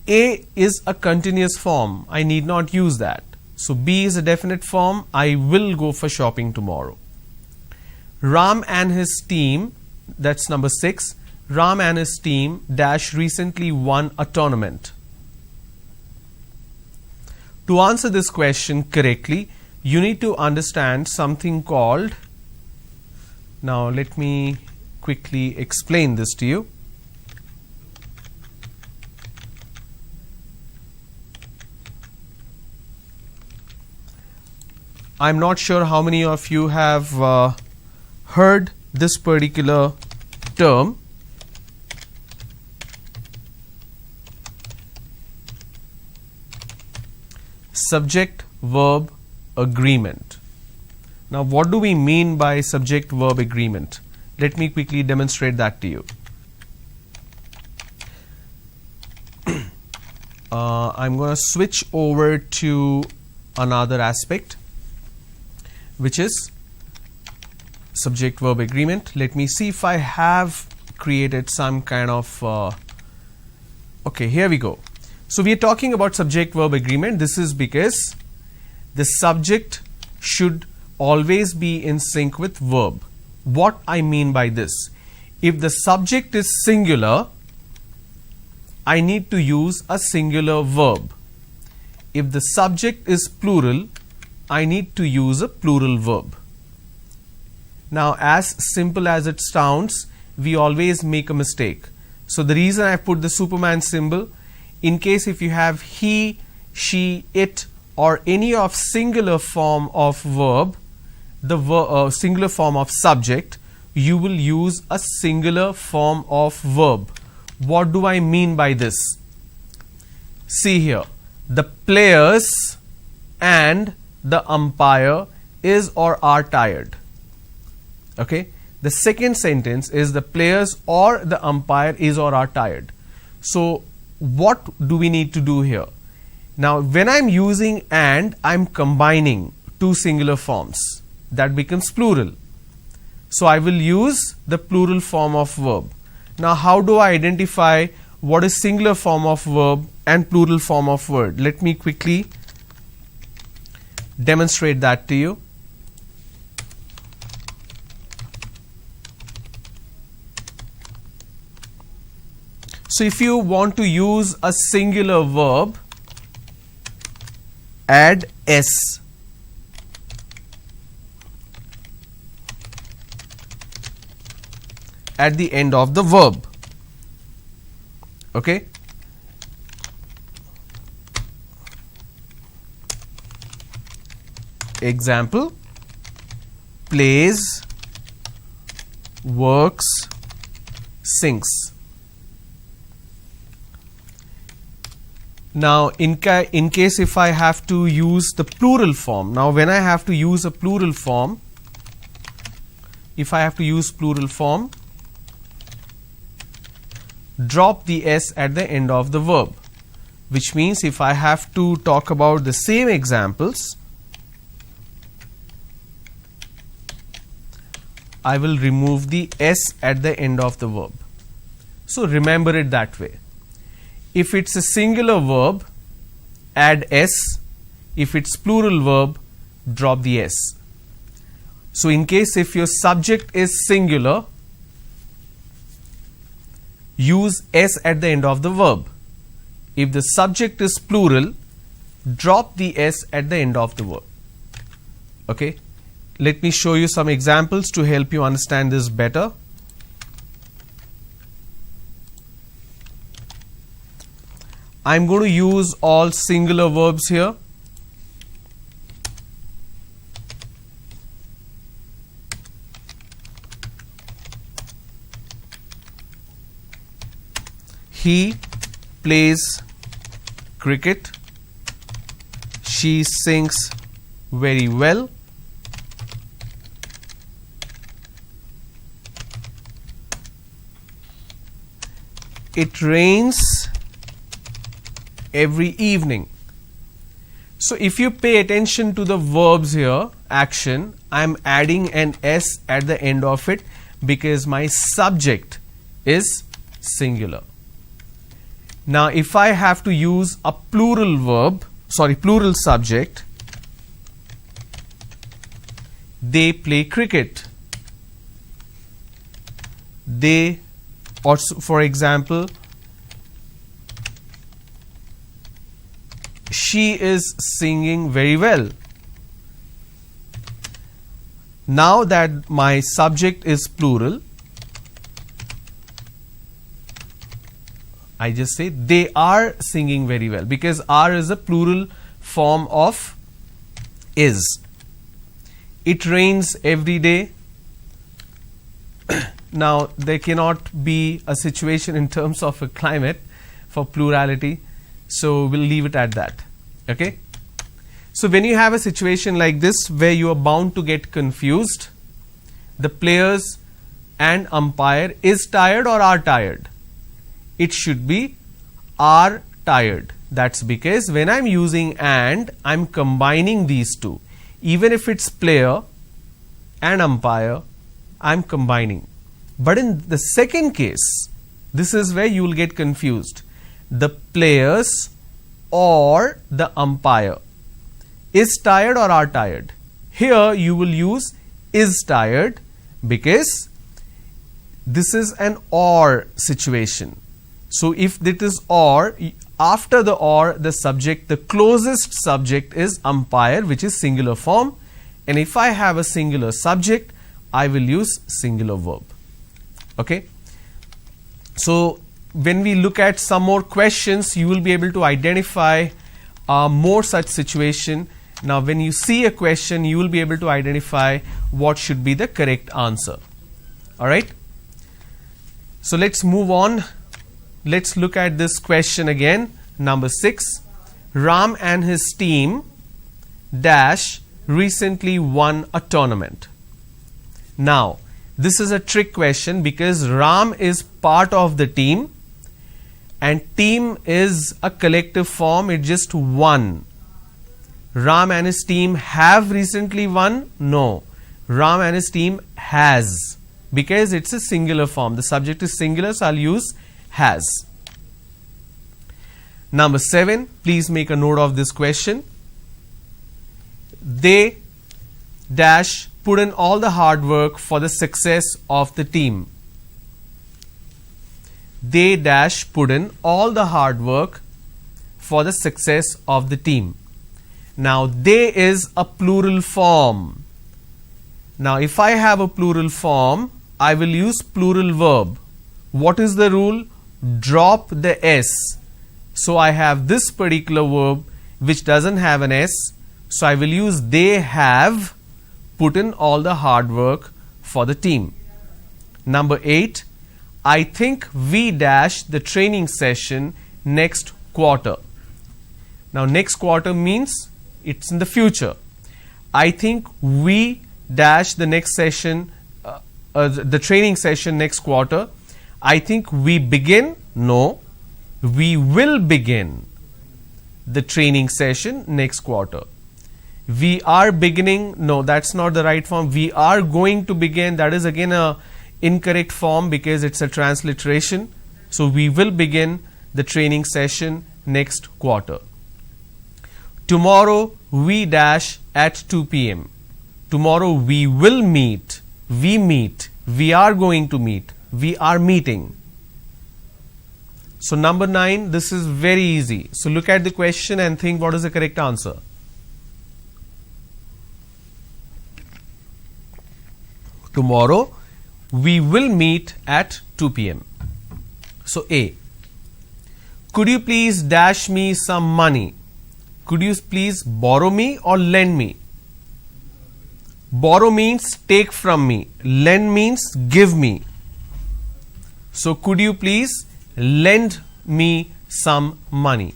A: A is a continuous form. I need not use that. So, B is a definite form. I will go for shopping tomorrow. Ram and his team, that's number 6. Ram and his team dash recently won a tournament. To answer this question correctly, you need to understand something called, now let me quickly explain this to you. I'm not sure how many of you have heard this particular term. Subject-verb agreement. Now, what do we mean by subject-verb agreement? Let me quickly demonstrate that to you. I'm going to switch over to another aspect, which is subject-verb agreement. Let me see if I have created some kind of okay, here we go. So, we are talking about subject-verb agreement. This is because the subject should always be in sync with verb. What I mean by this? If the subject is singular, I need to use a singular verb. If the subject is plural, I need to use a plural verb. Now, as simple as it sounds, we always make a mistake. So, the reason I put the Superman symbol, in case if you have he, she, it or any of singular form of verb, the singular form of subject, you will use a singular form of verb. What do I mean by this? See here, the players and the umpire is or are tired. Okay, the second sentence is the players or the umpire is or are tired. So, what do we need to do here? Now, when I'm using and, I'm combining two singular forms. That becomes plural. So, I will use the plural form of verb. Now, how do I identify what is singular form of verb and plural form of word? Let me quickly demonstrate that to you. So, if you want to use a singular verb, add S. At the end of the verb. Okay. Example: plays, works, sings. Now, in case if I have to use the plural form, now when I have to use a plural form, if I have to use plural form, drop the S at the end of the verb, which means if I have to talk about the same examples, I will remove the S at the end of the verb. So, remember it that way. If it's a singular verb add S. If it's plural verb, drop the S. So in case if your subject is singular, use S at the end of the verb. If the subject is plural, drop the S at the end of the verb. Okay, let me show you some examples to help you understand this better. I'm going to use all singular verbs here. He plays cricket. She sings very well. It rains every evening. So if you pay attention to the verbs here, action, I am adding an S at the end of it because my subject is singular. Now if I have to use a plural verb, plural subject, they play cricket. They, or for example, she is singing very well. Now that my subject is plural, I just say they are singing very well because are is a plural form of is. It rains every day. Now there cannot be a situation in terms of a climate for plurality, so we'll leave it at that. Okay, so when you have a situation like this where you are bound to get confused, the players and umpire is tired or are tired, it should be are tired. That's because when I'm using and, I'm combining these two. Even if it's player and umpire, I'm combining. But in the second case, this is where you will get confused. The players or the umpire is tired or are tired. Here you will use is tired because this is an or situation. So if it is or, after the or, the subject, the closest subject is umpire, which is singular form. And if I have a singular subject, I will use singular verb. Okay. So when we look at some more questions, you will be able to identify more such situation. Now when you see a question, you will be able to identify what should be the correct answer. All right. So let's move on. Let's look at this question again. Number 6. Ram and his team dash recently won a tournament. Now this is a trick question because Ram is part of the team and team is a collective form. It's just one. Ram and his team have recently won? No. Ram and his team has, because it's a singular form. The subject is singular, so I'll use has. Number 7, please make a note of this question. They dash put in all the hard work for the success of the team. They dash put in all the hard work for the success of the team. Now they is a plural form. Now if I have a plural form, I will use plural verb. What is the rule? Drop the S. So I have this particular verb which doesn't have an S. So I will use they have put in all the hard work for the team. Number 8, I think we dash the training session next quarter. Now next quarter means it's in the future. I think we dash the next session, the training session next quarter. I think we begin. No, we will begin the training session next quarter. We are beginning. No, that's not the right form. We are going to begin. That is again a incorrect form because it's a transliteration. So we will begin the training session next quarter. Tomorrow we dash at 2 p.m. Tomorrow we will meet. We meet. We are going to meet. We are meeting. So number 9, this is very easy. So look at the question and think what is the correct answer. Tomorrow we will meet at 2 p.m. So A. Could you please dash me some money? Could you please borrow me or lend me? Borrow means take from me. Lend means give me. So could you please lend me some money?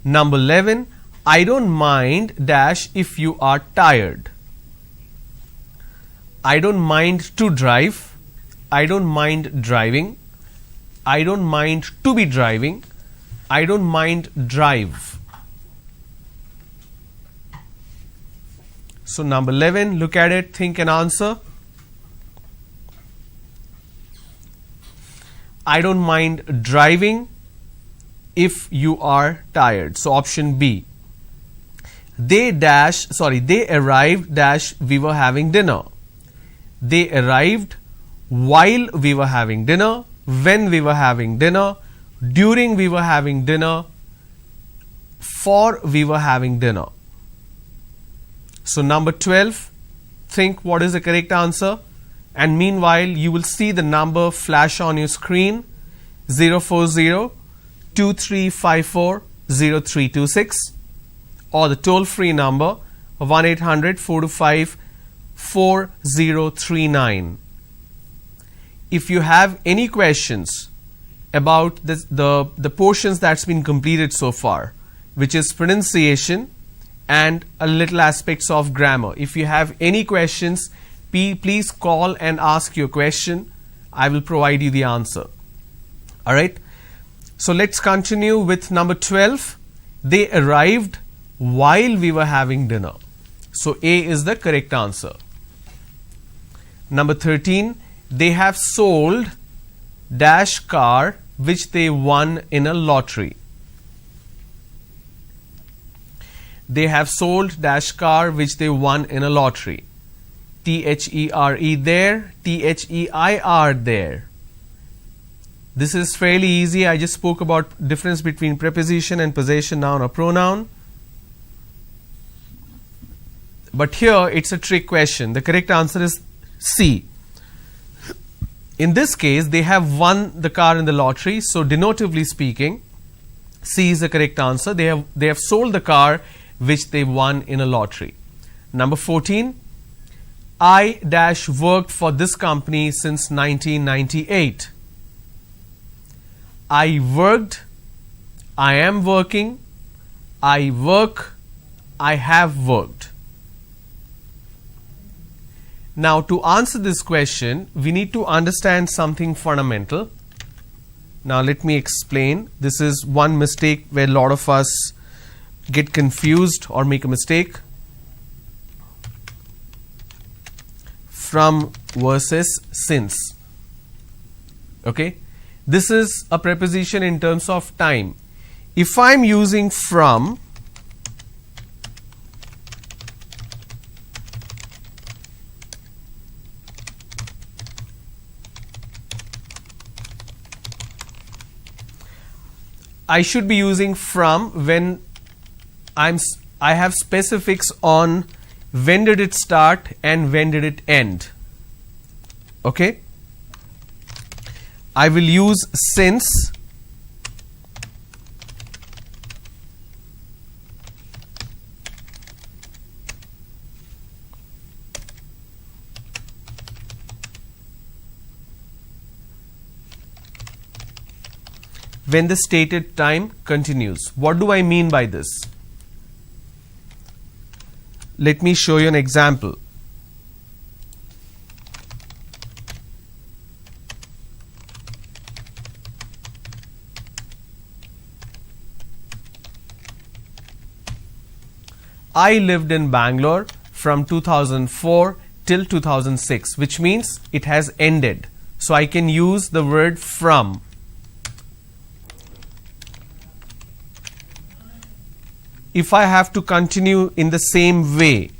A: Number 11. I don't mind dash if you are tired. I don't mind to drive. I don't mind driving. I don't mind to be driving. I don't mind drive. So number 11, look at it, think and answer. I don't mind driving if you are tired. So option B. They arrived dash we were having dinner. They arrived while we were having dinner, when we were having dinner, during we were having dinner, for we were having dinner. So number 12, think what is the correct answer, and meanwhile you will see the number flash on your screen, 040-2354-0326, or the toll-free number 1-800-425-4039. If you have any questions about the portions that's been completed so far, which is pronunciation and a little aspects of grammar, if you have any questions, please call and ask your question. I will provide you the answer. Alright, so let's continue with number 12. They arrived while we were having dinner. So A is the correct answer. Number 13, they have sold dash car which they won in a lottery. They have sold dash car which they won in a lottery. T-H-E-R-E there, T-H-E-I-R there. This is fairly easy. I just spoke about difference between preposition and possession noun or pronoun. But here it's a trick question. The correct answer is C. In this case, they have won the car in the lottery. So denotively speaking, C is the correct answer. They have sold the car which they won in a lottery. Number 14, I dash worked for this company since 1998. I worked, I am working, I work, I have worked. Now to answer this question, we need to understand something fundamental. Now let me explain. This is one mistake where a lot of us get confused or make a mistake. From versus since. Okay, this is a preposition in terms of time. If I'm using from, I should be using from when I have specifics on when did it start and when did it end. Okay, I will use since when the stated time continues. What do I mean by this? Let me show you an example. I lived in Bangalore from 2004 till 2006, which means it has ended. So I can use the word from. if I have to continue in the same way,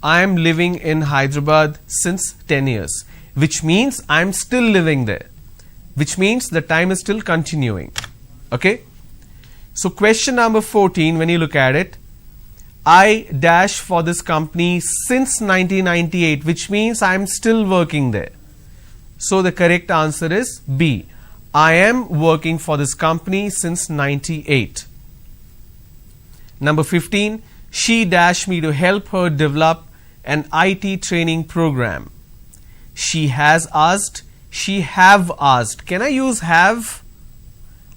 A: I am living in Hyderabad since 10 years, which means I am still living there, which means the time is still continuing. Okay? So question number 14, when you look at it, I dash for this company since 1998, which means I am still working there. So the correct answer is B. I am working for this company since 98. Number 15, she dashed me to help her develop an IT training program. She has asked, she have asked. Can I use have?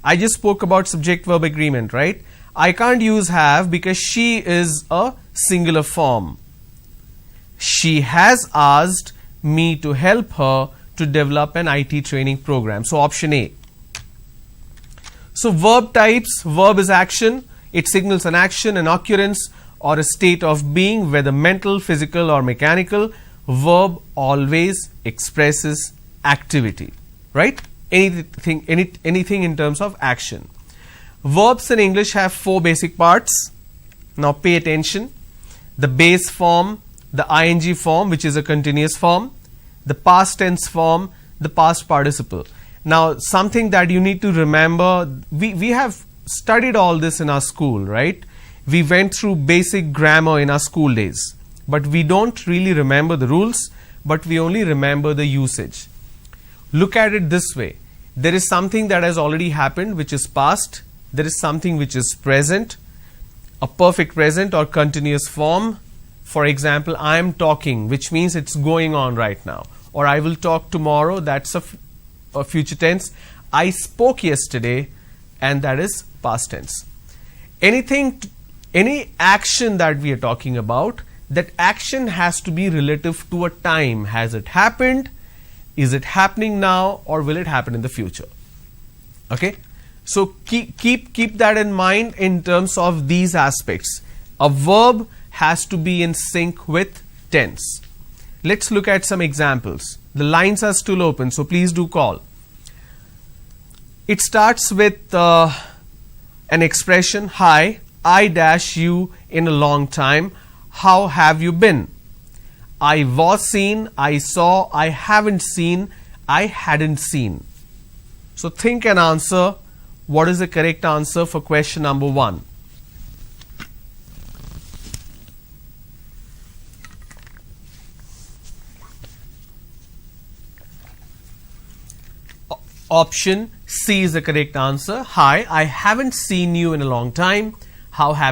A: I just spoke about subject verb agreement, right? I can't use have because she is a singular form. She has asked me to help her to develop an IT training program. So option A. So verb types, verb is action. It signals an action, an occurrence, or a state of being, whether mental, physical, or mechanical. Verb always expresses activity, right? Anything in terms of action. Verbs in English have 4 basic parts. Now pay attention. The base form, the ing form, which is a continuous form, the past tense form, the past participle. Now something that you need to remember, we have studied all this in our school, right? We went through basic grammar in our school days, but we don't really remember the rules, but we only remember the usage. Look at it this way. There is something that has already happened, which is past. There is something which is present, a perfect present or continuous form. For example, I am talking, which means it's going on right now. Or I will talk tomorrow, that's a future tense. I spoke yesterday, and that is past tense. Any action that we are talking about, that action has to be relative to a time. Has it happened? Is it happening now, or will it happen in the future? Okay? So keep that in mind in terms of these aspects. A verb has to be in sync with tense. Let's look at some examples. The lines are still open, so please do call. It starts with an expression, hi, I dash you in a long time. How have you been? I was seen, I saw, I haven't seen, I hadn't seen. So think and answer. What is the correct answer for question number 1? Option C is the correct answer. Hi, I haven't seen you in a long time. How have